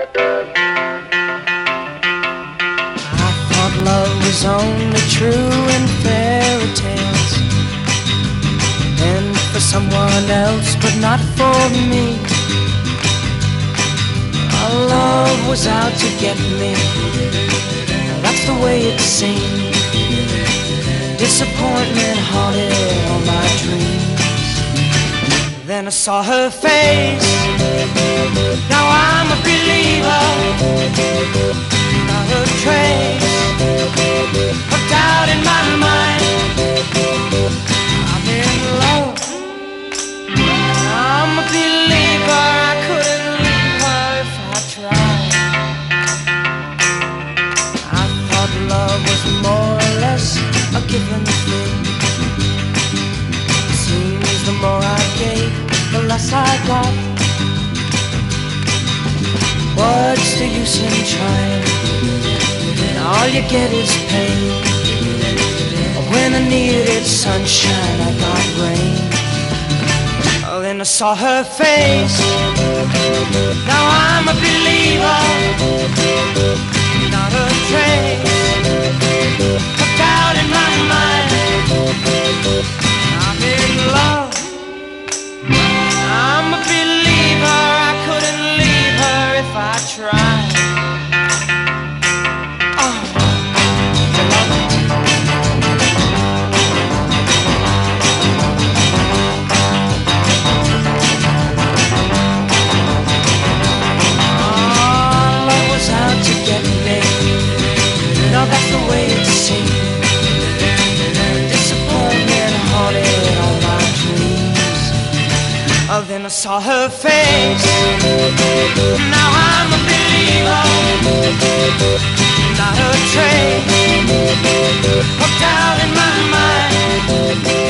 I thought love was only true in fairy tales, and for someone else, but not for me. Our love was out to get me. That's the way it seemed. Disappointment haunted all my dreams. Then I saw her face. Now I'm a believer. Not a trace of doubt in my mind. I'm in love. I'm a believer. I couldn't leave her if I tried. I thought love was more or less a given thing. Seems the more I gave, the less I got. What's the use in trying? All you get is pain. When I needed sunshine, I got rain. Oh, then I saw her face. Now I'm a believer. Not a trace of doubt in my mind. I'm in love. I'm a believer. I couldn't leave her if I tried. That's the way it seemed. Disappointment haunted all my dreams. Oh, then I saw her face. Now I'm a believer. Not a trace of doubt in my mind.